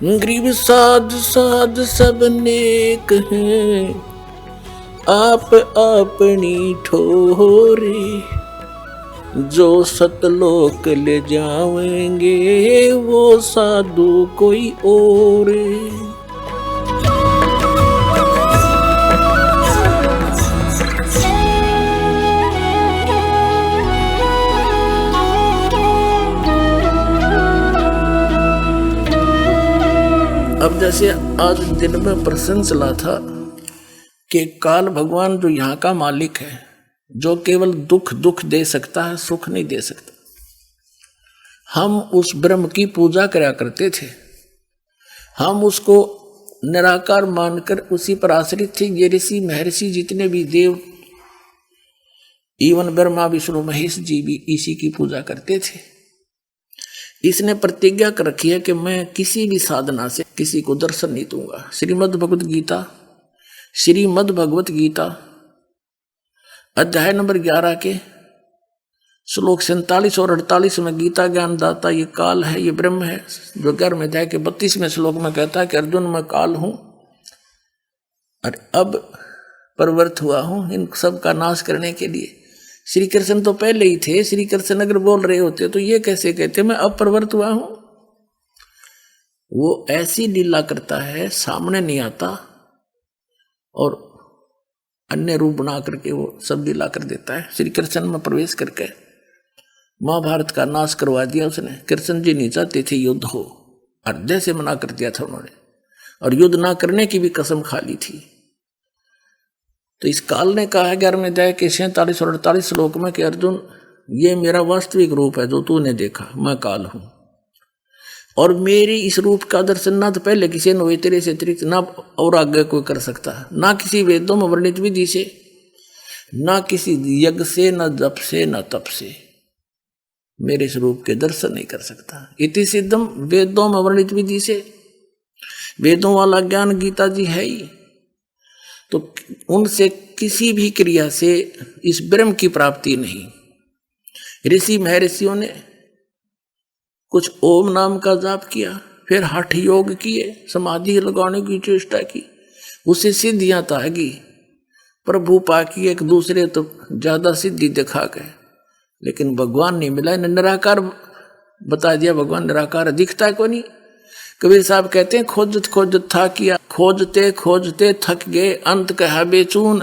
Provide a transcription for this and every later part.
गरीब साध साध सब नेक हैं, आप अपनी ठोरी। जो सतलोक ले जावेंगे वो साधु कोई और। अब जैसे आज दिन में प्रसंग चला था कि काल भगवान जो यहाँ का मालिक है, जो केवल दुख दुख दे सकता है, सुख नहीं दे सकता। हम उस ब्रह्म की पूजा करा करते थे, हम उसको निराकार मानकर उसी पर आश्रित थे। ये ऋषि महर्षि जितने भी देव, इवन ब्रह्मा विष्णु महेश जी भी इसी की पूजा करते थे। इसने प्रतिज्ञा कर रखी है कि मैं किसी भी साधना से किसी को दर्शन नहीं दूंगा। श्रीमद् भगवत गीता अध्याय नंबर 11 के श्लोक 47 और 48 में गीता ज्ञान दाता ये काल है, ये ब्रह्म है। जो 11वें अध्याय के 32वें श्लोक में कहता है कि अर्जुन मैं काल हूं और अब प्रवृत्त हुआ हूं इन सब का नाश करने के लिए। श्री कृष्ण तो पहले ही थे। श्री कृष्ण अगर बोल रहे होते तो ये कैसे कहते मैं अब प्रवृत्त हुआ हूं। वो ऐसी लीला करता है, सामने नहीं आता और अन्य रूप बना करके वो सब लीला कर देता है। श्री कृष्ण में प्रवेश करके महाभारत का नाश करवा दिया उसने। कृष्ण जी नहीं चाहते थे युद्ध हो, अर्धे से मना कर दिया था उन्होंने, और युद्ध ना करने की भी कसम खा ली थी। तो इस काल ने कहा 11वें अध्याय के 47 और 48 श्लोक में कि अर्जुन ये मेरा वास्तविक रूप है जो तूने देखा, मैं काल हूं, और मेरी इस रूप का दर्शन ना तो पहले किसी ने हुए तेरे से अतिरिक्त, ना और आगे कोई कर सकता है, ना किसी वेदों में वर्णित विधि से, ना किसी यज्ञ से, ना जप से, ना तप से मेरे इस रूप के दर्शन नहीं कर सकता। इति सिद्धम वेदों में वर्णित विधि से, वेदों वाला ज्ञान गीता जी है ही। तो उनसे किसी भी क्रिया से इस ब्रह्म की प्राप्ति नहीं। ऋषि महर्षियों ने कुछ ओम नाम का जाप किया, फिर हठ योग किए, समाधि लगाने की चेष्टा की, उससे सिद्धियां तागी, प्रभु पाकी एक दूसरे तो ज्यादा सिद्धि दिखा गए, लेकिन भगवान नहीं मिला। निराकार बता दिया, भगवान निराकार दिखता को नहीं। कबीर साहब कहते हैं खोजत खोजत था किया, खोजते खोजते थक गए, अंत कहा बेचून,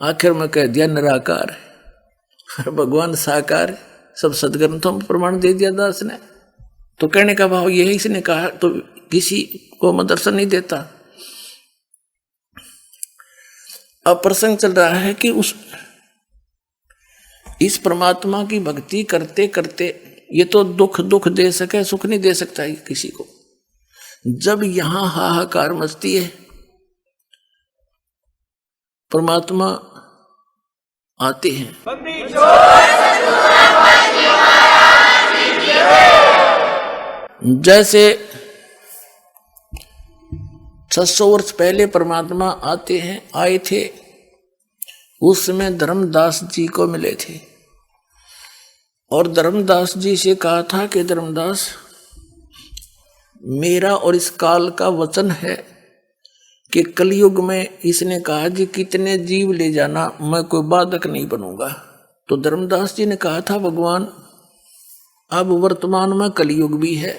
आखिर में कह दिया निराकार है। भगवान साकार है, सब सदग्रंथों में प्रमाण दे दिया दास ने। तो कहने का भाव यही, इसने कहा तो किसी को मैं दर्शन नहीं देता। अब प्रसंग चल रहा है कि इस परमात्मा की भक्ति करते करते ये तो दुख दुख दे सके, सुख नहीं दे सकता है किसी को। जब यहां हाहाकार मचती है, परमात्मा आते हैं। जैसे 600 वर्ष पहले परमात्मा आते हैं, आए थे, उस समय धर्मदास जी को मिले थे और धर्मदास जी से कहा था कि धर्मदास मेरा और इस काल का वचन है कि कलयुग में इसने कहा जी कितने जीव ले जाना, मैं कोई बाधक नहीं बनूंगा। तो धर्मदास जी ने कहा था भगवान अब वर्तमान में कलयुग भी है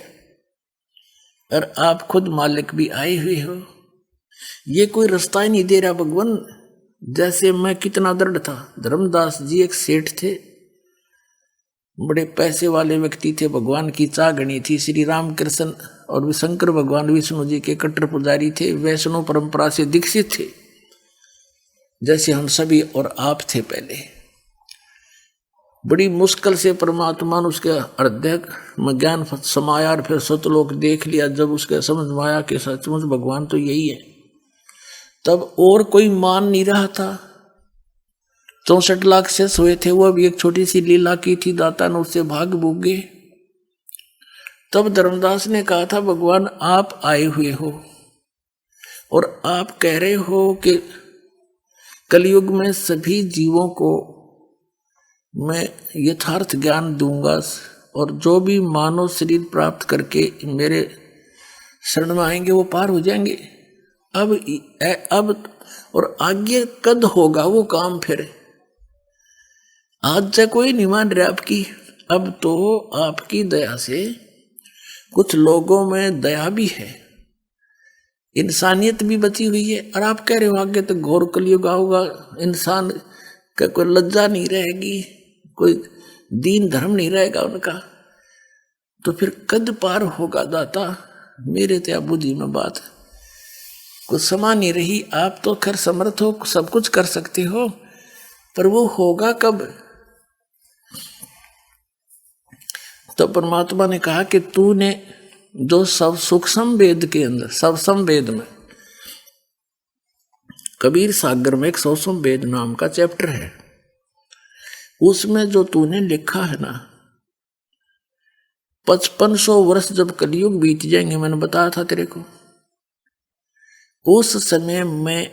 और आप खुद मालिक भी आए हुए हो, ये कोई रास्ता ही नहीं दे रहा भगवान। जैसे मैं कितना दृढ़ था। धर्मदास जी एक सेठ थे, बड़े पैसे वाले व्यक्ति थे, भगवान की चागणी थी। श्री राम कृष्ण और शंकर भगवान विष्णु जी के कट्टर पुजारी थे, वैष्णव परंपरा से दीक्षित थे, जैसे हम सभी और आप थे। पहले बड़ी मुश्किल से परमात्मा ने उसके हृदय में ज्ञान समाया और फिर सतलोक देख लिया। जब उसके समझ में आया कि सचमुच भगवान तो यही है, तब और कोई मान नहीं रहा था। 64 लाख से सोए थे, वो अभी एक छोटी सी लीला की थी, दाता ने उससे भाग भूगे। तब धर्मदास ने कहा था भगवान आप आए हुए हो और आप कह रहे हो कि कलयुग में सभी जीवों को मैं यथार्थ ज्ञान दूंगा और जो भी मानव शरीर प्राप्त करके मेरे शरण में आएंगे वो पार हो जाएंगे। अब और आगे कद होगा वो काम फिर। आज से कोई नहीं मान रहा आपकी। अब तो आपकी दया से कुछ लोगों में दया भी है, इंसानियत भी बची हुई है। और आप कह रहे हो आगे तो घोर कलयुग होगा, इंसान का कोई लज्जा नहीं रहेगी, कोई दीन धर्म नहीं रहेगा उनका, तो फिर कद पार होगा दाता। मेरे त्या बुद्धि में बात कुछ समा नहीं रही। आप तो खैर समर्थ हो, सब कुछ कर सकते हो, पर वो होगा कब? तो परमात्मा ने कहा कि तूने जो सब सूक्ष्म वेद के अंदर, सब समवेद में, कबीर सागर में एक सूक्ष्म वेद नाम का चैप्टर है, उसमें जो तूने लिखा है ना, 5500 वर्ष जब कलयुग बीत जाएंगे, मैंने बताया था तेरे को, उस समय मैं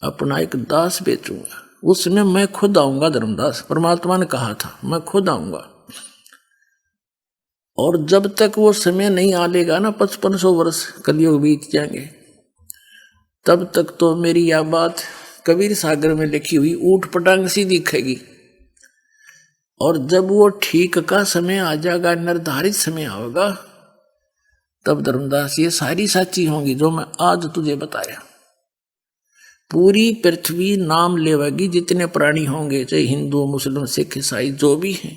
अपना एक दास बेचूंगा, उसमें मैं खुद आऊंगा। धर्मदास परमात्मा ने कहा था मैं खुद आऊंगा। और जब तक वो समय नहीं आ लेगा ना, 5500 वर्ष कलयुग बीत जाएंगे, तब तक तो मेरी यह बात कबीर सागर में लिखी हुई ऊट पटांग सी दिखेगी। और जब वो ठीक का समय आ जाएगा, निर्धारित समय आएगा, तब धर्मदास ये सारी सच्ची होंगी जो मैं आज तुझे बताया। पूरी पृथ्वी नाम लेवेगी, जितने प्राणी होंगे, चाहे हिंदू मुस्लिम सिख ईसाई जो भी हैं,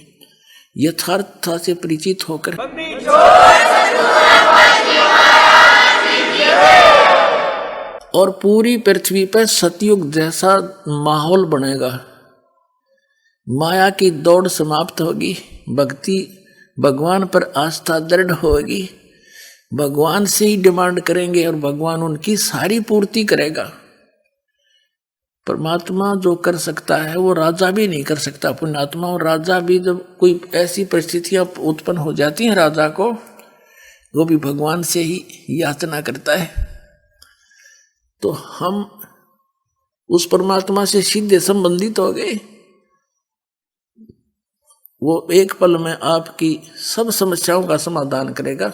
यथार्थता से परिचित होकर और पूरी पृथ्वी पर सतयुग जैसा माहौल बनेगा। माया की दौड़ समाप्त होगी, भक्ति भगवान पर आस्था दृढ़ होगी, भगवान से ही डिमांड करेंगे और भगवान उनकी सारी पूर्ति करेगा। परमात्मा जो कर सकता है वो राजा भी नहीं कर सकता, पुण्यात्मा। और राजा भी जब कोई ऐसी परिस्थितियां उत्पन्न हो जाती हैं राजा को, वो भी भगवान से ही याचना करता है। तो हम उस परमात्मा से सीधे संबंधित हो गए। वो एक पल में आपकी सब समस्याओं का समाधान करेगा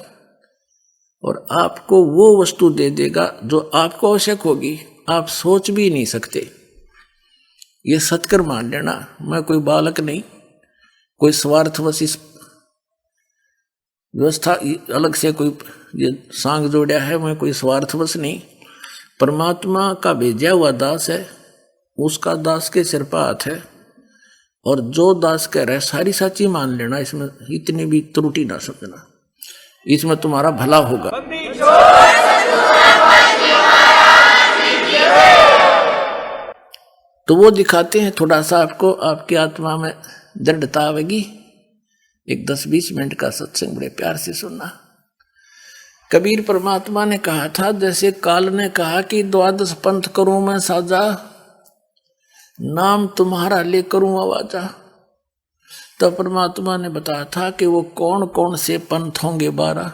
और आपको वो वस्तु दे देगा जो आपको आवश्यक होगी, आप सोच भी नहीं सकते। ये सत्कर मान लेना, मैं कोई बालक नहीं, कोई स्वार्थवश इस व्यवस्था अलग से कोई ये सांग जोड़ा है, मैं कोई स्वार्थवश नहीं, परमात्मा का भेजा हुआ दास है, उसका दास के सिर पर हाथ है। और जो दास कह रहा है सारी सच्ची मान लेना, इसमें इतनी भी त्रुटि ना समझना, इसमें तुम्हारा भला होगा। तो वो दिखाते हैं, थोड़ा सा आपको आपकी आत्मा में दृढ़ता आवेगी। एक 10-20 मिनट का सत्संग बड़े प्यार से सुनना। कबीर परमात्मा ने कहा था, जैसे काल ने कहा कि 12 पंथ करूं मैं साजा, नाम तुम्हारा ले करूं आवाजा, तो परमात्मा ने बताया था कि वो कौन कौन से पंथ होंगे 12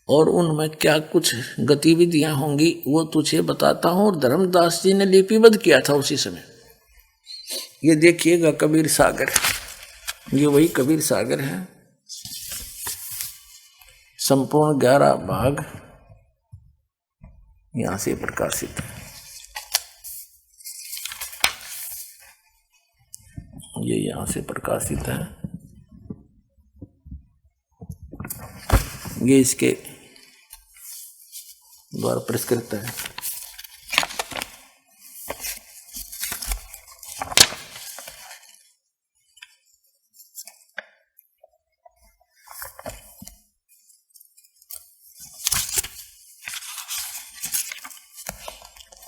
और उनमें क्या कुछ गतिविधियां होंगी, वो तुझे बताता हूं। और धर्मदास जी ने लिपिबद्ध किया था उसी समय। ये देखिएगा कबीर सागर, ये वही कबीर सागर है, संपूर्ण 11 भाग यहां से प्रकाशित है। ये यहां से प्रकाशित है, ये इसके द्वारा पुरस्कृत है।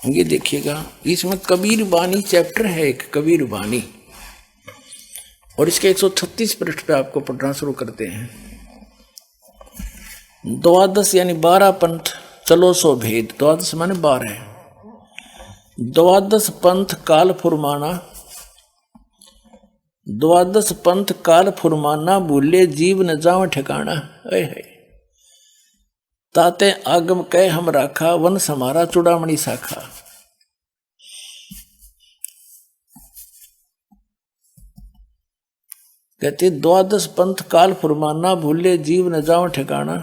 ये देखिएगा, इसमें कबीर वाणी चैप्टर है, एक कबीर वाणी, और इसके 136 पृष्ठ पे आपको पढ़ना शुरू करते हैं। 12 यानी 12 पंथ चलो सो भेद, 12 माने 12, 12 पंथ काल फुरमाना, 12 पंथ काल फुरमाना, भूले जीव न जाव ठिकाना। है ताते आगम कह हम राखा, वन समारा चुड़ामणि शाखा। कहते 12 पंथ काल फुरमाना, भूले जीव न जाव ठिकाना,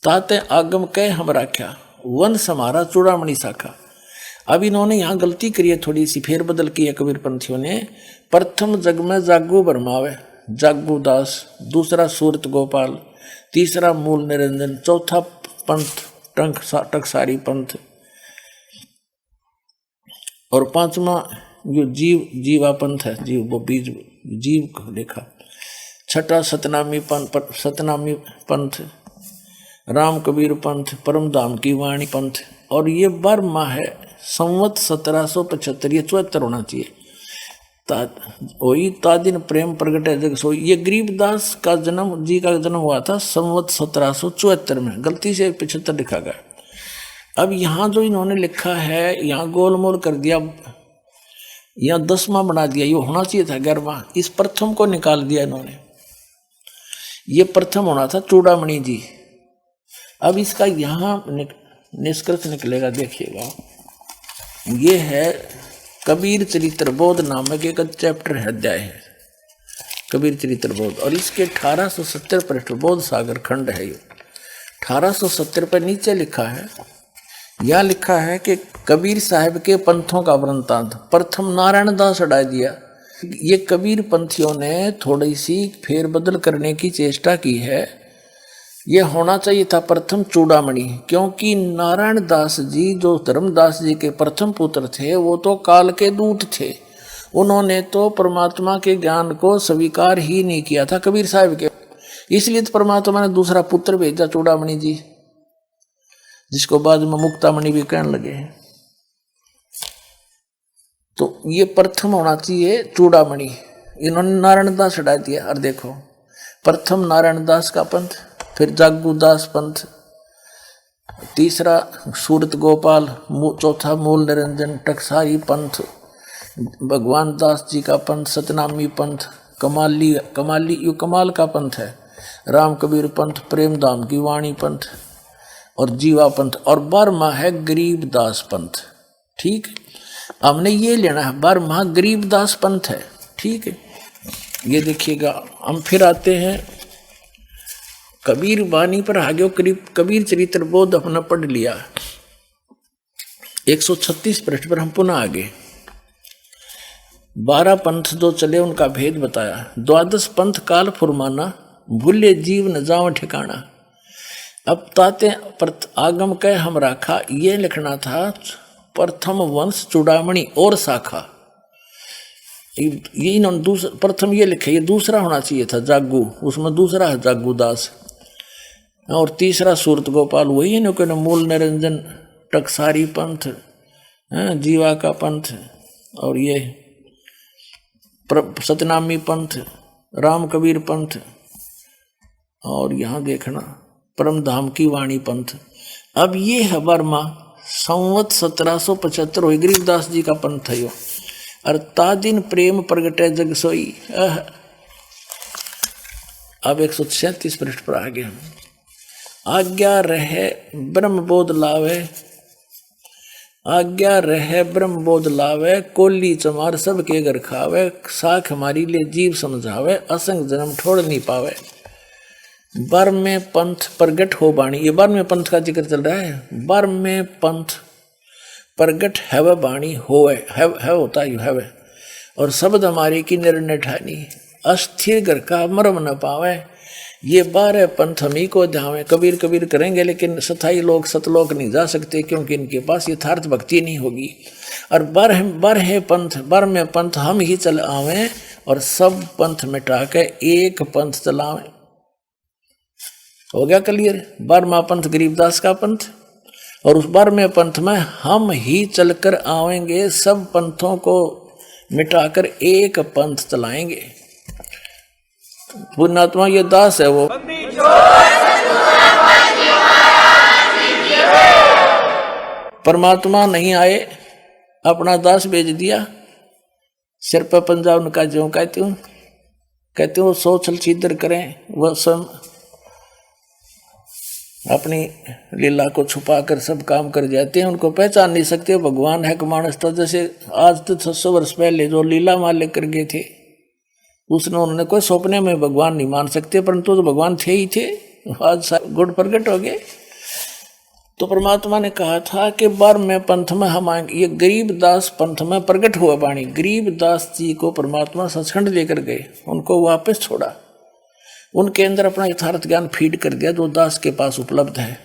ताते आगम कह हम राख्या, वंश हमारा चूड़ामणि शाखा। अब इन्होंने यहाँ गलती करी है, थोड़ी सी फेर बदल की है कबीर पंथियों ने। प्रथम जग में जागू बरमावे जागू दास, दूसरा सूरत गोपाल, तीसरा मूल निरंजन, चौथा पंथ टकसारी पंथ, और पांचवा जो जीवा पंथ है, जीव वो बीज जीव को देखा। छठा सतनामी पंथ, राम कबीर पंथ, परम धाम की वाणी पंथ। और ये बर्मा है संवत 1775, ये 74 होना चाहिए। वही तादिन प्रेम प्रगट है जग सोई। ये गरीबदास का जन्म जी का जन्म हुआ था संवत 1774 में, गलती से 75 लिखा गया। अब यहाँ जो इन्होंने लिखा है, यहाँ गोलमोल कर दिया, यहाँ 10वां बना दिया, ये होना चाहिए था 11वां। इस प्रथम को निकाल दिया इन्होंने, ये प्रथम होना था चूड़ामणि जी। अब इसका यहाँ निष्कर्ष निकलेगा, देखिएगा। ये है कबीर चरित्र बोध नामक एक चैप्टर है, अध्याय है कबीर चरित्र बोध, और इसके 1870 पृष्ठ बोध सागर खंड है। ये 1870 पर नीचे लिखा है, यह लिखा है कि कबीर साहब के पंथों का वृंतांत। प्रथम नारायण दास हटा दिया। ये कबीर पंथियों ने थोड़ी सी फेरबदल करने की चेष्टा की है। ये होना चाहिए था प्रथम चूड़ामणि, क्योंकि नारायण दास जी जो धर्मदास जी के प्रथम पुत्र थे, वो तो काल के दूत थे। उन्होंने तो परमात्मा के ज्ञान को स्वीकार ही नहीं किया था कबीर साहब के, इसलिए तो परमात्मा ने दूसरा पुत्र भेजा चूड़ामणि जी, जिसको बाद में मुक्तामणि भी कहने लगे हैं। तो ये प्रथम होना चाहिए चूड़ामणि, इन्होंने नारायण दास हटा दिया। और देखो, प्रथम नारायण दास का पंथ, फिर जागू दास पंथ, तीसरा सूरत गोपाल, चौथा मूल निरंजन टकसारी पंथ, भगवान दास जी का पंथ, सतनामी पंथ, कमाली यू कमाल का पंथ है, राम कबीर पंथ, प्रेम धाम की वाणी पंथ, और जीवा पंथ, और 12वां है गरीब दास पंथ। ठीक, हमने ये लेना है, 12वां गरीब दास पंथ है। ठीक है, ये देखिएगा। हम फिर आते हैं कबीर वाणी पर, आगे कबीर चरित्र बोध अपना पढ़ लिया, 136 पृष्ठ पर हम पुनः आगे 12 पंथ जो चले उनका भेद बताया। 12 पंथ काल फुरमाना, भूले जीव न जाओ ठिकाना। अब ताते आगम कह हम राखा, ये लिखना था प्रथम वंश चूड़ामणि और शाखा। ये इन्होंने दूसरा प्रथम ये लिखे, ये दूसरा होना चाहिए था जागू, उसमें दूसरा है जागू दास, और तीसरा सूरत गोपाल, वही है ना मूल निरंजन टकसारी पंथ, जीवा का पंथ, और ये सतनामी पंथ, राम कबीर पंथ, और यहाँ देखना परम धाम की वाणी पंथ। अब ये है बर्मा संवत 1775 हुई, गरीबदास जी का पंथ है यो। और तादिन प्रेम प्रगटे जग सोई। अब 137 पृष्ठ पर आ गए हम। आज्ञा रहे ब्रह्म बोध लावे, आज्ञा रहे ब्रह्म बोध लावे, कोली चमार सबके घर खावे, साख हमारी ले जीव समझावे, असंग जन्म छोड़ नहीं पावे। बर में पंथ प्रगट हो बाणी, ये बर में पंथ का जिक्र चल रहा है। बर में पंथ प्रगट है वह बाणी होवे, है होता यू है, और शब्द हमारी की निर्णय ठानी, अस्थिर घर का मरम न पावे। ये 12 पंथ हम ही को ध्यावे, कबीर कबीर करेंगे लेकिन स्थाई लोग सतलोक नहीं जा सकते, क्योंकि इनके पास यथार्थ भक्ति नहीं होगी। और बर है पंथ, बर में पंथ हम ही चल आवे, और सब पंथ मिटा के एक पंथ चलावे। हो गया क्लियर? 12वां पंथ गरीबदास का पंथ, और उस 12वें पंथ में हम ही चलकर आवेंगे, सब पंथों को मिटाकर एक पंथ चलाएंगे। पुण्यात्मा ये दास है वो, परमात्मा नहीं आए, अपना दास भेज दिया, सिर पर पंजा उनका जो कहते हूँ 100 छल छिद्र करें, वह स्वयं अपनी लीला को छुपाकर सब काम कर जाते हैं, उनको पहचान नहीं सकते भगवान है कि मानस था। जैसे आज तो 600 वर्ष पहले जो लीला माल लेकर गए थे, उन्होंने कोई सपने में भगवान नहीं मान सकते, परंतु तो भगवान थे ही थे। आज गुण प्रकट हो गए। तो परमात्मा ने कहा था कि बार में पंथ में हम आएंगे। ये गरीबदास पंथ में प्रकट हुआ वाणी। गरीबदास जी को परमात्मा सचखंड लेकर गए, उनको वापस छोड़ा, उनके अंदर अपना यथार्थ ज्ञान फीड कर दिया जो दास के पास उपलब्ध है।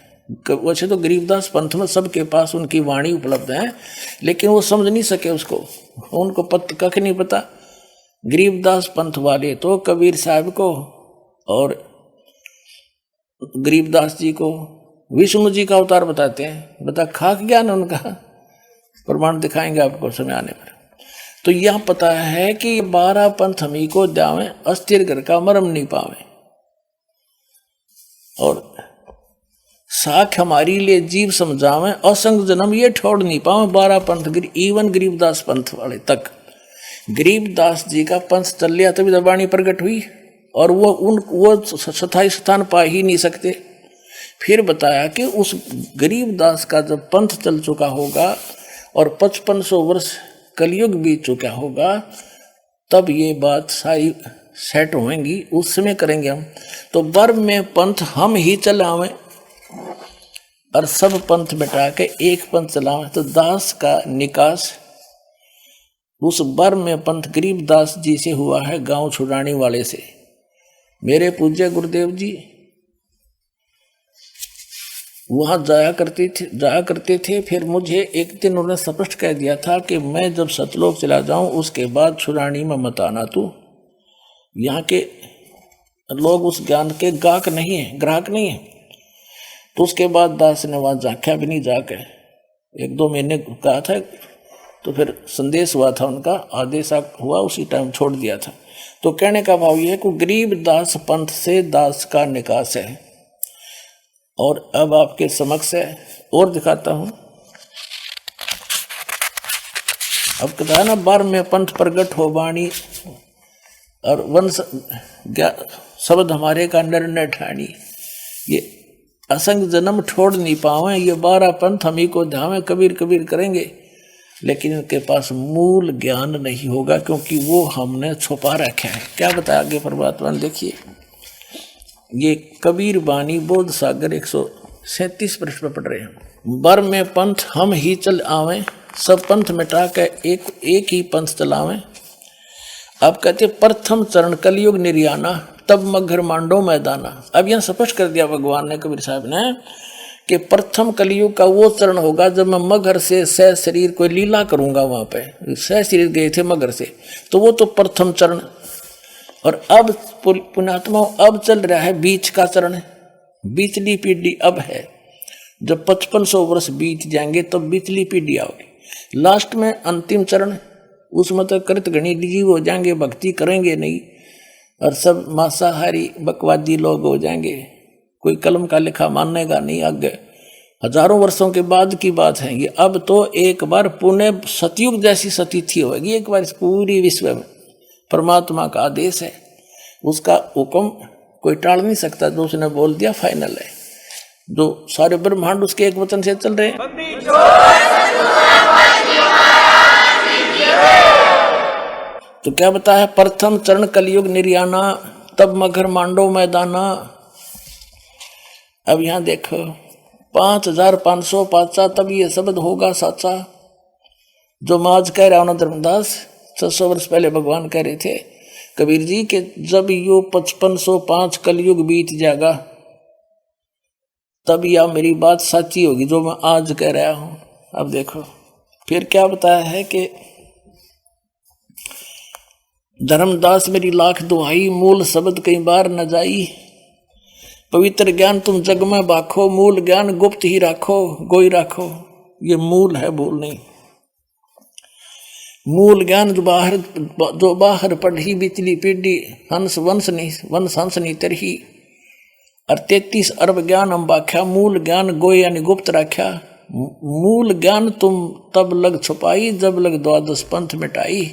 वैसे तो गरीबदास पंथ में सबके पास उनकी वाणी उपलब्ध है, लेकिन वो समझ नहीं सके उसको, उनको कख नहीं पता। गरीबदास पंथ वाले तो कबीर साहब को और गरीबदास जी को विष्णु जी का अवतार बताते हैं। बता खाक ज्ञान उनका, प्रमाण दिखाएंगे आपको समय आने पर। तो यह पता है कि 12 पंथ हमी को द्यावें, अस्थिर घर का मरम नहीं पावे, और साख हमारी लिए जीव समझावें, असंग जन्म ये छोड़ नहीं पावे। 12 पंथ इवन गरीबदास पंथ वाले तक, गरीबदास जी का पंथ चल लिया तभी तो वाणी प्रकट हुई, और वो स्थायी स्थान पा ही नहीं सकते। फिर बताया कि उस गरीबदास का जब पंथ चल चुका होगा और 5500 वर्ष कलयुग बीत चुका होगा, तब ये बात सारी सेट होंगी, उस समय करेंगे हम। तो बर में पंथ हम ही चलावें और सब पंथ मिटा के एक पंथ चलावें, तो दास का निकास उस बर में पंथ गरीबदास जी से हुआ है, गांव छुड़ाने वाले से। मेरे पूज्य गुरुदेव जी वहां जाया करते थे। फिर मुझे एक दिन उन्होंने स्पष्ट कह दिया था कि मैं जब सतलोक चला जाऊं उसके बाद छुड़ानी में मत आना। तू यहाँ के लोग उस ज्ञान के ग्राहक नहीं है। तो उसके बाद दास ने वहां झांका भी नहीं, जाके 1-2 महीने कहा था, तो फिर संदेश हुआ था उनका, आदेश हुआ, उसी टाइम छोड़ दिया था। तो कहने का भाव यह है कि गरीबदास पंथ से दास का निकास है। और अब आपके समक्ष है और दिखाता हूं। अब कहता है ना, बार में पंथ प्रगट हो वाणी, और वंश शब्द हमारे का निर्णय ठानी। ये असंग जन्म छोड़ नहीं पावे, ये 12 पंथ हम ही को ध्यावे, कबीर कबीर करेंगे, लेकिन इनके पास मूल ज्ञान नहीं होगा, क्योंकि वो हमने छुपा रखा है। क्या बताया आगे परमात्मा ने, देखिए ये कबीर बानी बोध सागर 137 पृष्ठ पर पढ़ रहे हैं। बर में पंथ हम ही चल आवें, सब पंथ मिटा के एक ही पंथ चलावें। अब कहते प्रथम चरण कलयुग निर्याना, तब मगर मांडो मैदाना। अब यह स्पष्ट कर दिया भगवान ने, कबीर साहब ने, कि प्रथम कलयुग का वो चरण होगा जब मैं मगर से सह शरीर कोई लीला करूंगा। वहां पे सह शरीर गए थे मगर से, तो वो तो प्रथम चरण। और अब पुण्यात्मा अब चल रहा है बीच का चरण, बीचली पीढ़ी अब है। जब 5500 वर्ष बीत जाएंगे तब तो बीचली पीढ़ी आओगी। लास्ट में अंतिम चरण, उसमें तो कृत गणी जीव हो जाएंगे, भक्ति करेंगे नहीं, और सब मांसाहारी बकवादी लोग हो जाएंगे, कोई कलम का लिखा मानेगा नहीं। आगे हजारों वर्षों के बाद की बात है ये। अब तो एक बार पुण्य सतयुग जैसी सतिथि होगी, एक बार इस पूरी विश्व में परमात्मा का आदेश है, उसका हुक्म कोई टाल नहीं सकता। जो उसने बोल दिया फाइनल है। जो सारे ब्रह्मांड उसके एक वचन से चल रहे हैं। तो क्या बताया, प्रथम चरण कलयुग निर्याना, तब मगर मांडो मैदाना। अब यहां देखो 5500 पाचा, तब ये शब्द होगा साचा। जो माज कह रहा हूं धर्मदास, 600 वर्ष पहले भगवान कह रहे थे कबीर जी के, जब यो 5505 कलयुग बीत जाएगा तब यह मेरी बात सच्ची होगी जो मैं आज कह रहा हूं। अब देखो फिर क्या बताया है कि धर्मदास मेरी लाख दुहाई, मूल शब्द कई बार न जाई। पवित्र ज्ञान तुम जग में बाखो, मूल ज्ञान गुप्त ही राखो, गोई राखो। ये मूल है, भूल नहीं। मूल ज्ञान जो बाहर पढ़ी बिचली पीढ़ी, हंस वंश नहीं तरही। और 33 अरब ज्ञान हम बाख्या, मूल ज्ञान गोय यानी गुप्त राख्या। मूल ज्ञान तुम तब लग छुपाई, जब लग 12 पंथ मिटाई।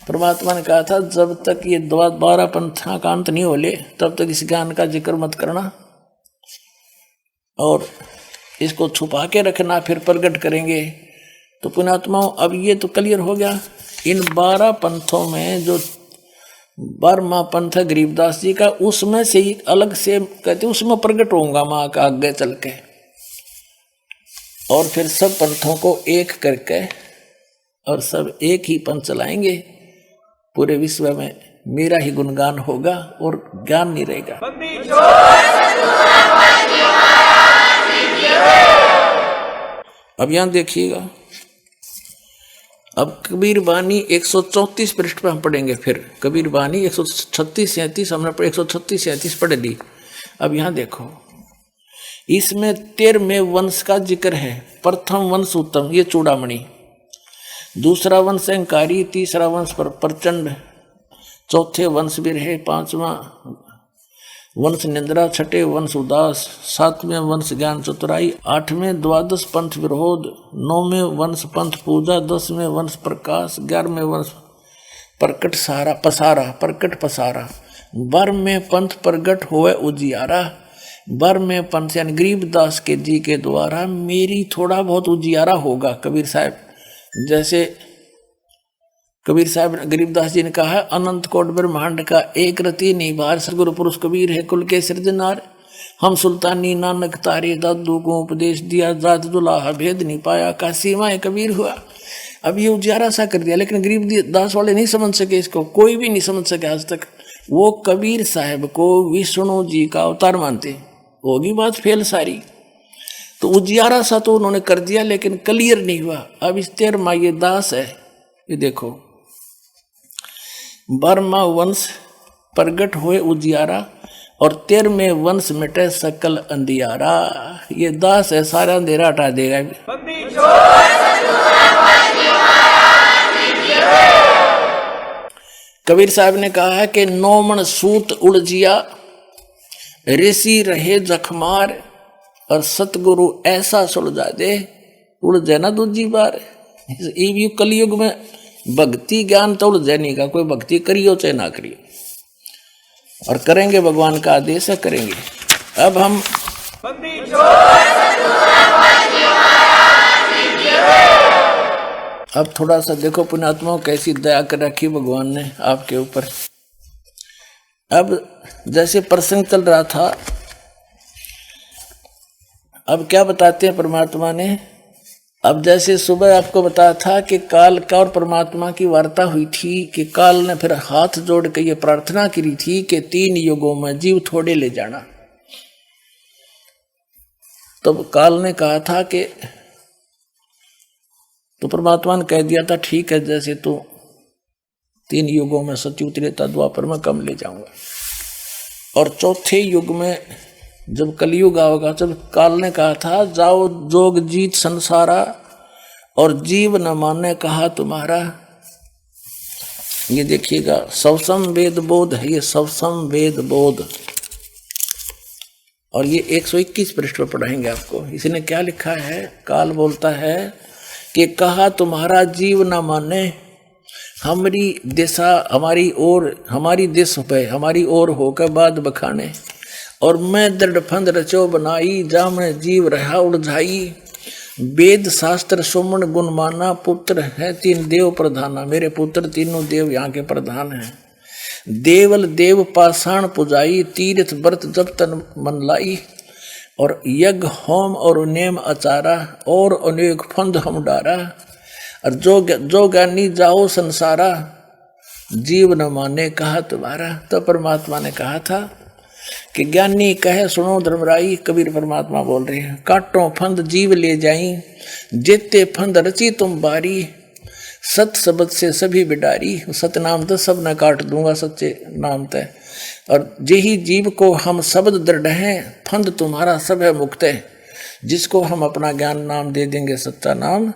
परमात्मा ने कहा था जब तक ये 12 पंथा का अंत नहीं होले तब तक इस ज्ञान का जिक्र मत करना, और इसको छुपा के रखना, फिर प्रकट करेंगे। तो पुण्यात्माओं अब ये तो क्लियर हो गया। इन 12 पंथों में जो 12वां पंथ है गरीबदास जी का, उसमें से ही अलग से कहते उसमें प्रकट होऊंगा माँ का आगे चल के, और फिर सब पंथों को एक करके और सब एक ही पंथ चलाएंगे, पूरे विश्व में मेरा ही गुणगान होगा और ज्ञान नहीं रहेगा। अब यहां देखिएगा, अब कबीर वाणी 134 पृष्ठ पर हम पढ़ेंगे। फिर कबीर वाणी 136-37 हमने 136-37 पढ़ ली। अब यहां देखो, इसमें 13वें वंश का जिक्र है। प्रथम वंश उत्तम, ये चूड़ामणि, दूसरा वंश अहंकारी, तीसरा वंश प्रचंड, चौथे वंश बिरहे, पांचवा वंश निंद्रा, छठे वंश उदास, सातवें वंश ज्ञान चतुराई, आठवें द्वादश पंथ विरोध, नौवें वंश पंथ पूजा, 10वें वंश प्रकाश, 11वें वंश प्रकट सारा पसारा, प्रकट पसारा, 12वें पंथ प्रगट होए उजियारा। 12वें पंथ यानी गरीबदास के जी के द्वारा मेरी थोड़ा बहुत उजियारा होगा। कबीर साहब जैसे कबीर साहब गरीबदास जी ने कहा है, अनंत कोट ब्रह्मांड का एक रति निभार, सदगुरु पुरुष कबीर है कुल के सृजनार। हम सुल्तानी नानक तारे दादू को उपदेश दिया, जात दुलाहा भेद नहीं पाया, का सीमा कबीर हुआ। अब ये उजारा सा कर दिया, लेकिन गरीबदास वाले नहीं समझ सके इसको, कोई भी नहीं समझ सके आज तक। वो कबीर साहब को विष्णु जी का अवतार मानते, होगी बात फेल सारी। तो उजियारा सा तो उन्होंने कर दिया, लेकिन क्लियर नहीं हुआ। अब इस 13वां ये दास है, ये देखो, 12वां वंश प्रगट हुए उजियारा और 13वें वंश मिटे सकल अंधियारा। ये दास है, सारा अंधेरा हटा देगा। कबीर साहब ने कहा है कि 9 मन सूत उलझिया, ऋषि रहे जखमार, और सतगुरु ऐसा सुलझा दे उलझे ना दूजी बार। इस कलयुग में भक्ति ज्ञान तो उलझे नहीं का, कोई भक्ति करियो चाहे ना करियो, और करेंगे भगवान का आदेश है, करेंगे। अब हम अब थोड़ा सा देखो पुण्यात्माओं कैसी दया कर रखी भगवान ने आपके ऊपर। अब जैसे प्रसंग चल रहा था, अब क्या बताते हैं परमात्मा ने। अब जैसे सुबह आपको बताया था कि काल का और परमात्मा की वार्ता हुई थी कि काल ने फिर हाथ जोड़ के ये प्रार्थना की थी कि 3 युगों में जीव थोड़े ले जाना। तो काल ने कहा था कि, तो परमात्मा ने कह दिया था ठीक है, जैसे तो 3 युगों में सतयुग त्रेता द्वापर में कम ले जाऊंगा, और चौथे युग में जब कलयुग आओगा, जब काल ने कहा था जाओ जोग जीत संसारा और जीव न माने कहा तुम्हारा। ये देखिएगा, सवसम वेद बोध है, ये सवसम वेद बोध, और ये 121 पृष्ठ पर पढ़ाएंगे आपको। इसने क्या लिखा है, काल बोलता है कि कहा तुम्हारा जीव न माने, हमारी दिशा हमारी ओर, हमारी दिश पे हमारी ओर होकर बाद बखाने, और मैं दृढ़ फंद रचो बनाई, जा मैं जीव रहा उलझाई। वेद शास्त्र सुमन गुण माना, पुत्र है 3 देव प्रधाना। मेरे पुत्र तीनों देव यहाँ के प्रधान हैं। देवल देव पाषाण पुजाई, तीर्थ व्रत जब तन मन लाई, और यज्ञ होम और नेम आचारा, और अनेक फंद हम डारा। और जो ज्ञानी जाओ संसारा, जीव न माने कहा तुम्हारा। तो परमात्मा ने कहा था कि ज्ञानी कहे सुनो धर्मराई, कबीर परमात्मा बोल रहे हैं, काटो फंद जीव ले जाई, जेते फंद रची तुम बारी, सत शब्द से सभी बिडारी। सतनाम तो सब न काट दूंगा सच्चे नाम तय, और जेही जीव को हम शब्द दृढ़ हैं, फंद तुम्हारा सब है मुक्त है। जिसको हम अपना ज्ञान नाम दे देंगे सच्चा नाम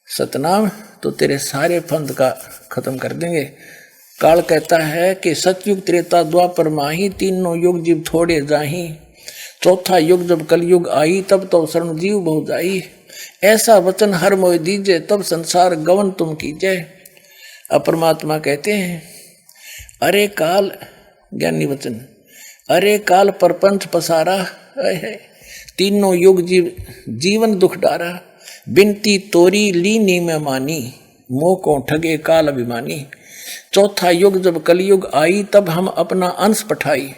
सतनाम, तो तेरे सारे फंद का खत्म कर देंगे। काल कहता है कि सतयुग त्रेता द्वापर माही, 3 युग जीव थोड़े जाही, चौथा युग जब कलयुग आई, तब तो शरण जीव बहु जाई। ऐसा वचन हर मोह दीजे, तब संसार गवन तुम कीजे। अब परमात्मा कहते हैं, अरे काल, ज्ञानी वचन, अरे काल परपंच पसारा, 3 युग जीवन दुख डारा, बिनती तोरी लीनी में मानी, मोह को ठगे काल अभिमानी। चौथा युग जब कलयुग आई, तब हम अपना अंश पठाई।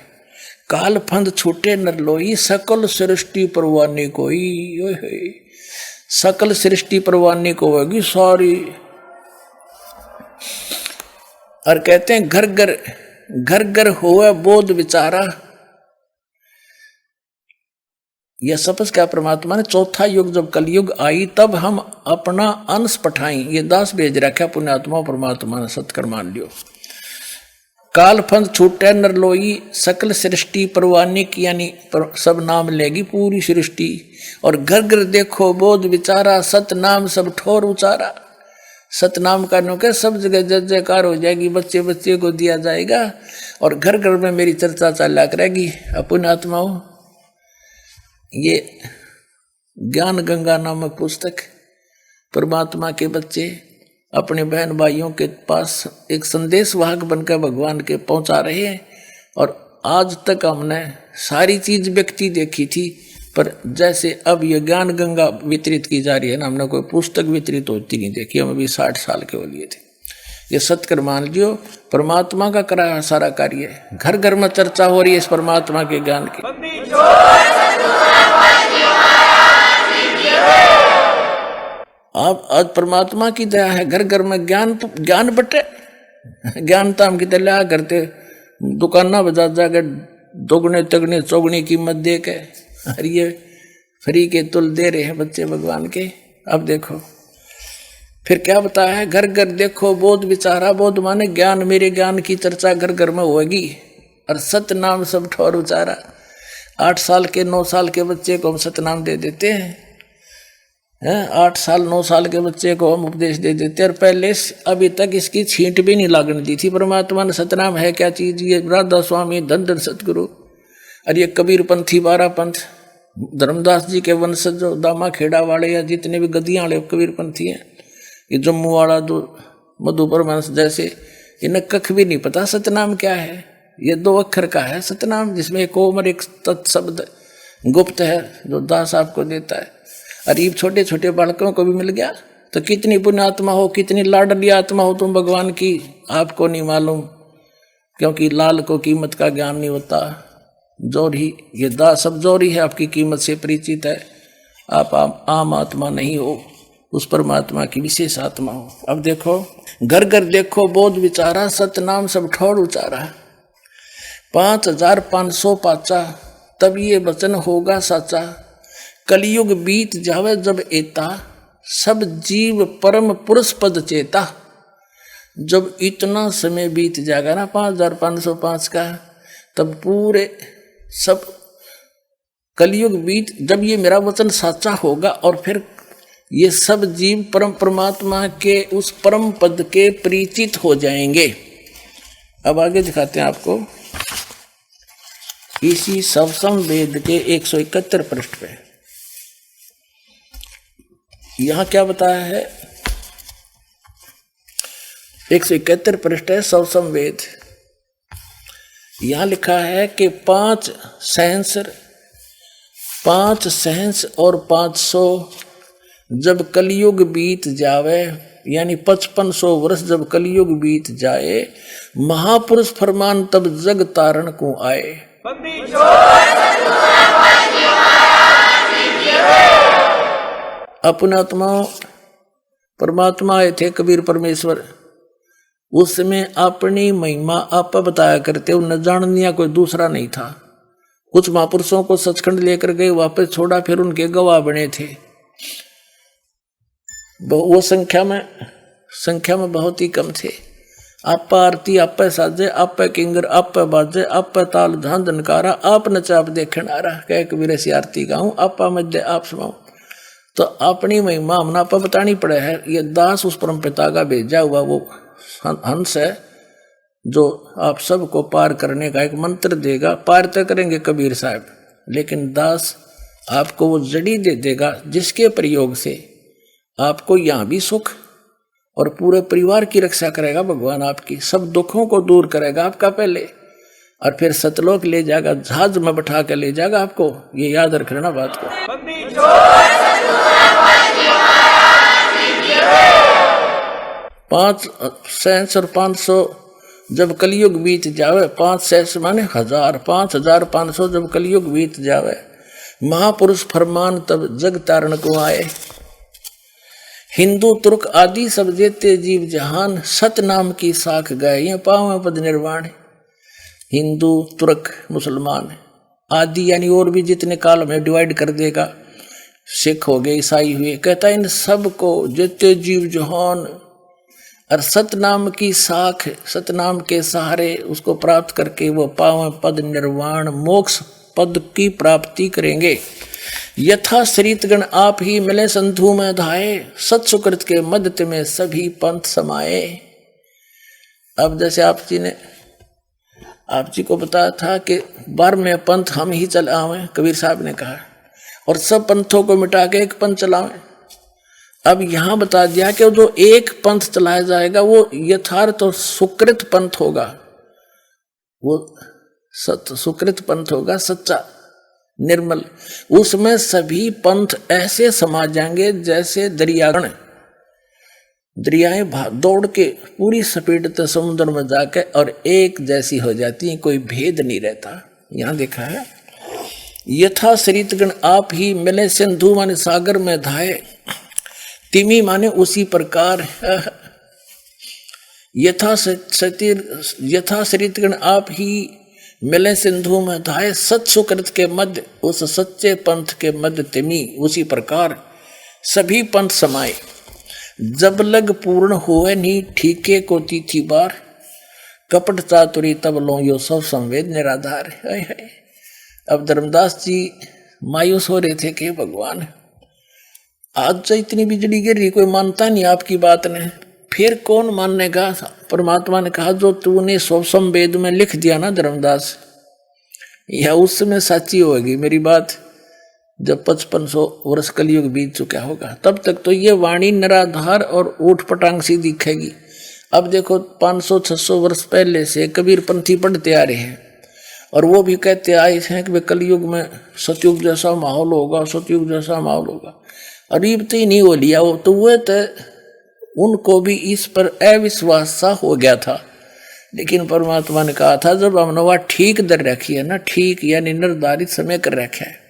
काल फंद छूटे नर लोई, सकल सृष्टि परवानी कोई। सकल सृष्टि परवानी को होगी सॉरी। और कहते हैं घर घर होवे बोध विचारा। यह सपस क्या परमात्मा ने, चौथा युग जब कलयुग आई, तब हम अपना अंश पठाई। ये दास भेज रखा पुण्यात्मा परमात्मा ने, सत्कर मान लियो। काल फंद छूटे नर लोई, सकल सृष्टि परवानी की, यानी सब नाम लेगी पूरी सृष्टि। और घर घर देखो बोध विचारा, सत नाम सब ठोर उचारा। सतनाम करने के सब जगह जय जयकार हो जाएगी, बच्चे बच्चे को दिया जाएगा और घर घर में मेरी चर्चा चला करेगी। पुण्यात्माओं, ये ज्ञान गंगा नामक पुस्तक परमात्मा के बच्चे अपने बहन भाइयों के पास एक संदेश वाहक बनकर भगवान के पहुंचा रहे हैं। और आज तक हमने सारी चीज व्यक्ति देखी थी, पर जैसे अब ये ज्ञान गंगा वितरित की जा रही है ना, हमने कोई पुस्तक वितरित होती नहीं देखी। हम अभी 60 साल के हो लिए थे। ये सत्कर मान लियो, परमात्मा का कराया सारा कार्य है। घर घर में चर्चा हो रही है इस परमात्मा के ज्ञान की। अब आज परमात्मा की दया है, घर घर में ज्ञान बटे। ज्ञान तो हम कितने लिया करते, दुकाना बाजार जाकर दोगुने तगने चौगुनी कीमत दे के, अरे ये फ्री के तुल दे रहे हैं बच्चे भगवान के। अब देखो फिर क्या बताया है, घर घर देखो बोध विचारा। बोध माने ज्ञान, मेरे ज्ञान की चर्चा घर घर में होगी। और सत नाम सब ठोर उचारा। 8 साल के 9 साल के बच्चे को हम सतनाम दे देते हैं, 8 साल 9 साल के बच्चे को हम उपदेश दे देते हैं। और पहले अभी तक इसकी छींट भी नहीं लागने दी थी परमात्मा ने। सतनाम है क्या चीज? ये राधा स्वामी धन धन सतगुरु, और ये कबीर पंथी 12 पंथ, धर्मदास जी के वंशज जो दामा खेड़ा वाले या जितने भी गद्दियाँ वाले कबीर पंथी हैं, ये जम्मू वाला दो मधुपर वंश जैसे, इन्हें कख भी नहीं पता सतनाम क्या है। ये 2 अक्षर का है सतनाम, जिसमें एक ओम और एक तत्शब्द गुप्त है जो दास आपको देता है। और ये छोटे छोटे बालकों को भी मिल गया तो कितनी पुण्यात्मा हो, कितनी लाडली आत्मा हो तुम भगवान की, आपको नहीं मालूम, क्योंकि लाल को कीमत का ज्ञान नहीं होता। जोरी, ये दास सब जोरी है, आपकी कीमत से परिचित है। आप आम आत्मा नहीं हो, उस परमात्मा की विशेष आत्मा हो। अब देखो, घर घर देखो बोध विचारा, सतनाम सब ठोर उचारा। 5500 पाचा, तब ये वचन होगा साचा। कलयुग बीत जावे जब एता, सब जीव परम पुरुष पद चेता। जब इतना समय बीत जाएगा ना 5505 का, तब पूरे सब कलयुग बीत, जब ये मेरा वचन साचा होगा और फिर ये सब जीव परम परमात्मा के उस परम पद के परिचित हो जाएंगे। अब आगे दिखाते हैं आपको इसी सवसम वेद के 171 पृष्ठ पे। यहां क्या बताया है? 171 पृष्ठ है सवसम वेद। यहां लिखा है कि 5 सहस्र और 500 जब कलयुग बीत जावे, यानी 5500 वर्ष जब कलयुग बीत जाए, महापुरुष फरमान तब जग तारण को आए। अपनात्मा परमात्मा आए थे कबीर परमेश्वर, उस समय अपनी महिमा आप बताया करते, उन्हें जाननिया कोई दूसरा नहीं था। कुछ महापुरुषों को सचखंड लेकर गए, वापस छोड़ा, फिर उनके गवाह बने थे। वो संख्या में बहुत ही कम थे। आप आरती आप साजे, आप किंगर आप बाजे, आप ताल धान धनकारा, आप नचा आप देखन आ रहा, कह कबीर ऐसी आरती गाऊं, आप मध्य आप सुनाऊं। तो अपनी महिमा हमने आप बतानी पड़े है। ये दास उस परम पिता का भेजा हुआ वो हंस है, जो आप सबको पार करने का एक मंत्र देगा। पार तो करेंगे कबीर साहब, लेकिन दास आपको वो जड़ी दे देगा जिसके प्रयोग से आपको यहाँ भी सुख और पूरे परिवार की रक्षा करेगा। भगवान आपकी सब दुखों को दूर करेगा आपका पहले, और फिर सतलोक ले जाएगा, जहाज में बैठा के ले जाएगा आपको। ये याद रखना बात को। 5 सहस्र और 500 जब कलयुग बीत जावे, 5 सहस्र माने 1000, 5500 जब कलयुग बीत जावे, महापुरुष फरमान तब जग तारण को आए। हिंदू तुर्क आदि सब जेते जीव जहान, सत नाम की साख गए ये पावे पद निर्वाण। हिंदू तुर्क मुसलमान आदि यानी और भी जितने काल में डिवाइड कर देगा, सिख हो गए, ईसाई हुए, कहता है इन सब को जेते जीव जहान और सतनाम की साख, सतनाम के सहारे उसको प्राप्त करके वो पावन पद निर्वाण मोक्ष पद की प्राप्ति करेंगे। यथा शरीतगण आप ही मिले संधु में धाये, सत सुकृत के मध्य में सभी पंथ समाये। अब जैसे आप जी को बताया था कि 12वें पंथ हम ही चलावें, कबीर साहब ने कहा, और सब पंथों को मिटा के एक पंथ चलावें। अब यहां बता दिया कि जो एक पंथ चलाया जाएगा वो यथार्थ और सुकृत पंथ होगा, वो सुकृत पंथ होगा, सच्चा निर्मल। उसमें सभी पंथ ऐसे समा जाएंगे जैसे दरियागण, दरियाएं दौड़ के पूरी स्पीड से समुद्र में जाके और एक जैसी हो जाती हैं, कोई भेद नहीं रहता। यहां देखा है यथा शरीतगण आप ही मिले सिंधु माने सागर में धाये, तिमी माने उसी प्रकार। यथा शरीतगण आप ही मिले सिंधु में धाये, सत सुकृत के मध्य उस सच्चे पंथ के मध्य तिमी उसी प्रकार सभी पंथ समाये। जब लग पूर्ण हुए नी ठीके को तिथि बार, कपट चातुरी तब लो यो सब संवेद निराधार। है अब धर्मदास जी मायूस हो रहे थे कि भगवान आज तो इतनी बिजली गिर रही, कोई मानता नहीं आपकी बात ने, फिर कौन मानेगा। परमात्मा ने कहा जो तूने सब संवेद में लिख दिया ना धर्मदास, यह उस समय सच्ची होगी मेरी बात। जब 5500 वर्ष कलयुग बीत चुका होगा तब तक तो ये वाणी निराधार और ऊट पटांग सी दिखेगी। अब देखो 500-600 वर्ष पहले से कबीर पंथी पढ़ते आ रहे हैं और वो भी कहते आए हैं कि कलयुग में सतयुग जैसा माहौल होगा, सतयुग जैसा माहौल होगा। अरीब तो ही नहीं हो लिया वो तो, वो तो उनको भी इस पर अविश्वास सा हो गया था। लेकिन परमात्मा ने कहा था जब हमने वह ठीक दर रखी है ना, ठीक यानी निर्धारित समय कर रखा है,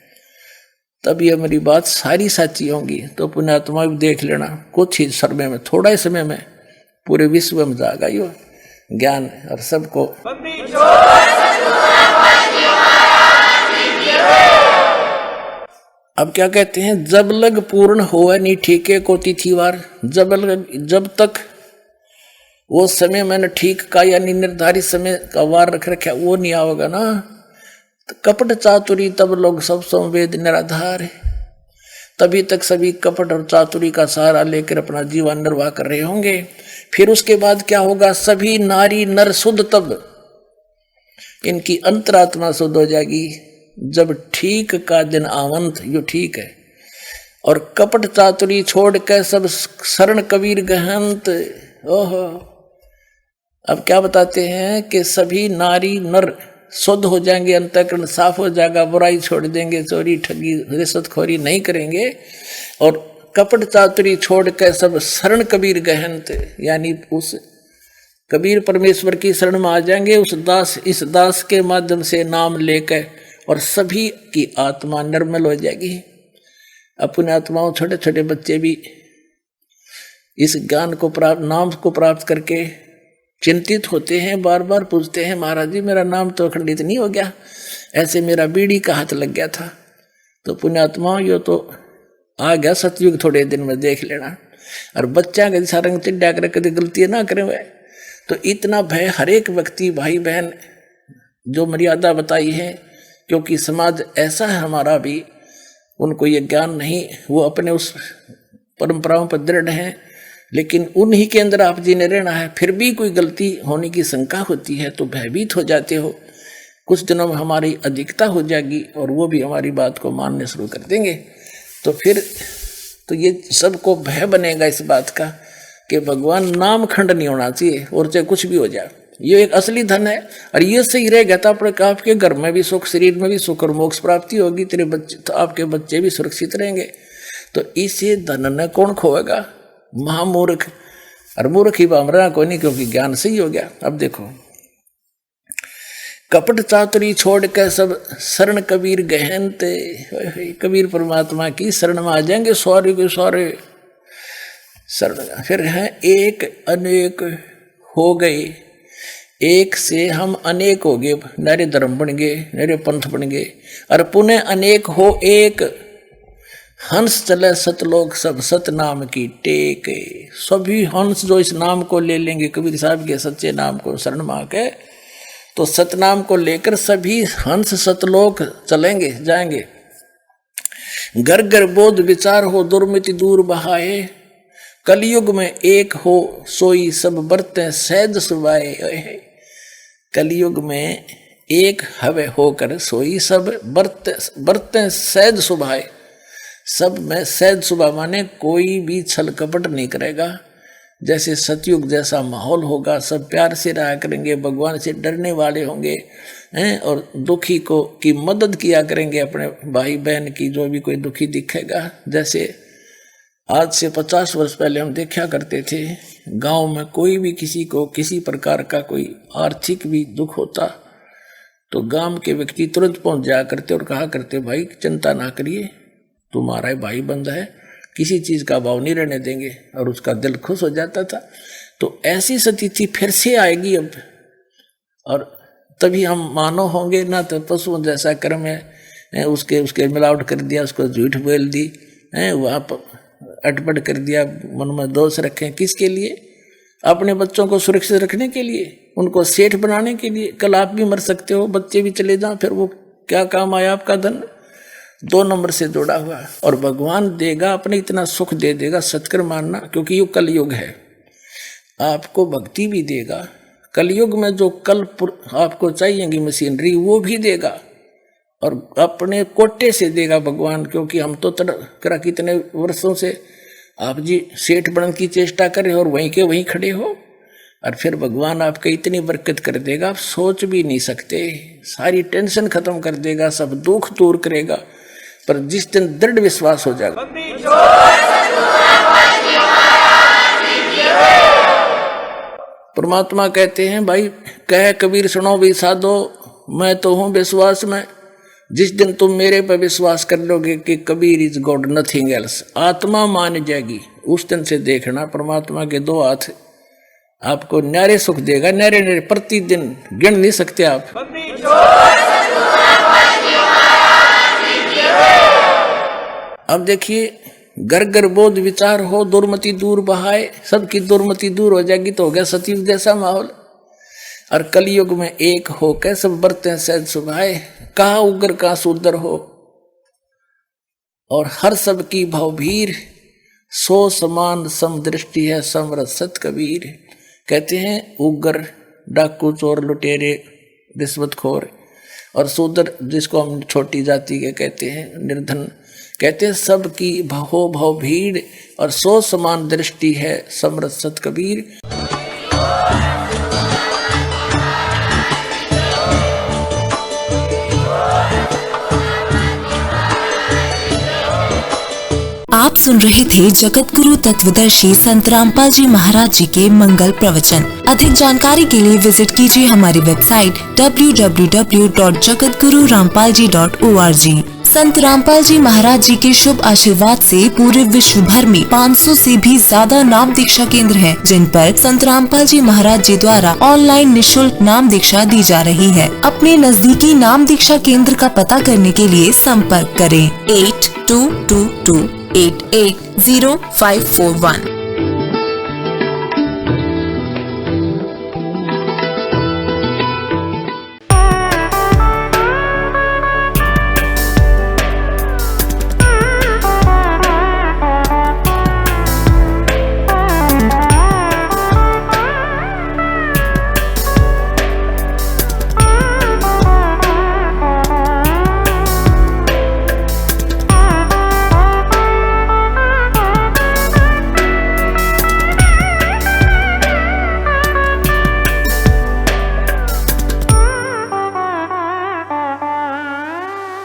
तब ये मेरी बात सारी सच्ची होंगी। तो पुण्यात्मा भी देख लेना, कुछ ही समय में, थोड़ा ही समय में पूरे विश्व में जाएगा यो ज्ञान और सबको। अब क्या कहते हैं, जब लग पूर्ण होवे नी ठीके को तिथिवार, जब तक वो समय मैंने ठीक का यानी निर्धारित समय का वार रख रखा वो नहीं आओगा ना, तो कपट चातुरी तब लोग सब संवेद निराधार है। तभी तक सभी कपट और चातुरी का सहारा लेकर अपना जीवन निर्वाह कर रहे होंगे। फिर उसके बाद क्या होगा, सभी नारी नर शुद्ध, तब इनकी अंतरात्मा शुद्ध हो जाएगी जब ठीक का दिन आवंत, यो ठीक है। और कपट चातुरी छोड़ के सब शरण कबीर गहंत। ओहो, अब क्या बताते हैं कि सभी नारी नर शुद्ध हो जाएंगे, अंतःकरण साफ हो जाएगा, बुराई छोड़ देंगे, चोरी ठगी रिश्वतखोरी नहीं करेंगे। और कपट चातुरी छोड़ के सब शरण कबीर गहंत, यानी उस कबीर परमेश्वर की शरण में आ जाएंगे। उस दास, इस दास के माध्यम से नाम लेकर, और सभी की आत्मा निर्मल हो जाएगी। अपने आत्माओं, छोटे छोटे बच्चे भी इस ज्ञान को प्राप्त, नाम को प्राप्त करके चिंतित होते हैं, बार बार पूछते हैं महाराज जी मेरा नाम तो अखंडित नहीं हो गया, ऐसे मेरा बीड़ी का हाथ लग गया था। तो पुण्यात्मा यो तो आ गया सतयुग, थोड़े दिन में देख लेना। और बच्चा के जैसा रंग चिड्डा कर कभी गलती ना करें वह। तो इतना भय हर एक व्यक्ति, भाई बहन, जो मर्यादा बताई है, क्योंकि समाज ऐसा है हमारा भी, उनको ये ज्ञान नहीं, वो अपने उस परंपराओं पर दृढ़ हैं, लेकिन उन्हीं के अंदर आप जी ने रहना है। फिर भी कोई गलती होने की शंका होती है तो भयभीत हो जाते हो। कुछ दिनों में हमारी अधिकता हो जाएगी और वो भी हमारी बात को मानने शुरू कर देंगे। तो फिर तो ये सबको भय बनेगा इस बात का कि भगवान नाम खंड नहीं होना चाहिए, और चाहे कुछ भी हो जाए, ये एक असली धन है। और ये सही रहेगा तो आपके घर में भी सुख, शरीर में भी सुख और मोक्ष प्राप्ति होगी, तेरे बच्चे, तो आपके बच्चे भी सुरक्षित रहेंगे। तो इसे धन न कौन खोएगा, महामूर्ख। और मूर्ख ही बामरा कोई नहीं, क्योंकि ज्ञान सही हो गया। अब देखो, कपट चातुरी छोड़ के सब शरण कबीर गहनते। कबीर परमात्मा की शरण में आ जाएंगे, सौर्य के सौर्य शरण। फिर है एक अनेक हो गए, एक से हम अनेक हो गए, नरे धर्म बन गए, नरे पंथ बन गए। और पुनः अनेक हो एक, हंस चले सतलोक सब सत नाम की टेक। सभी हंस जो इस नाम को ले लेंगे, कबीर साहब के सच्चे नाम को शरण में आके, तो सतनाम को लेकर सभी हंस सतलोक चलेंगे, जाएंगे। घर घर बोध विचार हो, दुर्मति दूर बहाए। कलयुग में एक हो सोई सब बरतें सहज सुभाए। कलयुग में एक हवे होकर सोई सब बरतें सहज सुभाए। सब में सहज सुभा माने कोई भी छल कपट नहीं करेगा। जैसे सतयुग जैसा माहौल होगा, सब प्यार से रहा करेंगे, भगवान से डरने वाले होंगे हैं, और दुखी को की मदद किया करेंगे, अपने भाई बहन की, जो भी कोई दुखी दिखेगा। जैसे आज से 50 वर्ष पहले हम देखा करते थे, गांव में कोई भी किसी को किसी प्रकार का कोई आर्थिक भी दुख होता तो गांव के व्यक्ति तुरंत पहुंच जाया करते और कहा करते, भाई चिंता ना करिए, तुम्हारा भाई बंद है, किसी चीज का भाव नहीं रहने देंगे, और उसका दिल खुश हो जाता था। तो ऐसी स्थिति फिर से आएगी अब, और तभी हम मानव होंगे ना। तो पशुओं जैसा कर्म है, उसके मिलावट कर दिया, उसको झूठ बोल दी है, वहाँ पर अटपट कर दिया, मन में दोष रखें, किसके लिए? अपने बच्चों को सुरक्षित रखने के लिए, उनको सेठ बनाने के लिए। कल आप भी मर सकते हो, बच्चे भी चले जाओ, फिर वो क्या काम आया आपका धन? 2 नंबर से जोड़ा हुआ है। और भगवान देगा, अपने इतना सुख दे देगा, सत्कर मानना, क्योंकि ये कलयुग है। आपको भक्ति भी देगा, कलयुग में जो कल आपको चाहिएगी मशीनरी वो भी देगा, और अपने कोटे से देगा भगवान। क्योंकि हम तो करा कितने वर्षों से आप जी सेठ बनने की चेष्टा कर रहे हो और वहीं के वहीं खड़े हो, और फिर भगवान आपका इतनी बरकत कर देगा, आप सोच भी नहीं सकते। सारी टेंशन खत्म कर देगा, सब दुख दूर करेगा। पर जिस दिन दृढ़ विश्वास हो जाएगा, परमात्मा कहते हैं, भाई कह कबीर सुनो भी साधो, मैं तो हूं विश्वास में। जिस दिन तुम मेरे पर विश्वास कर लोगे कि Kabir is God nothing else, आत्मा मान जाएगी, उस दिन से देखना परमात्मा के 2 हाथ आपको न्यारे सुख देगा, न्यारे न्यारे, प्रतिदिन गिन नहीं सकते आप। अब देखिए, घर घर बोध विचार हो, दुर्मति दूर बहाए। सबकी दुर्मति दूर हो जाएगी तो हो गया सतयुग जैसा माहौल। और कलयुग में एक हो के सब बरतें सहज सुभाए। कहा उग्र का सुंदर हो, और हर सब की भवभीर, सो समान समदृष्टि है समरथ सत कबीर। कहते हैं उग्र डाकू चोर लुटेरे रिश्वतखोर, और शूद्र जिसको हम छोटी जाति के कहते हैं, निर्धन, कहते हैं सब की भहो भव भीड़, और सो समान दृष्टि है समरथ सत कबीर। आप सुन रहे थे जगत गुरु तत्वदर्शी संत रामपाल जी महाराज जी के मंगल प्रवचन। अधिक जानकारी के लिए विजिट कीजिए हमारी वेबसाइट www.jagatgururampalji.org। संत रामपाल जी महाराज जी के शुभ आशीर्वाद से पूरे विश्व भर में 500 से भी ज्यादा नाम दीक्षा केंद्र हैं, जिन पर संत रामपाल जी महाराज जी द्वारा ऑनलाइन निःशुल्क नाम दीक्षा दी जा रही है। अपने नजदीकी नाम दीक्षा केंद्र का पता करने के लिए संपर्क करें 8222880541।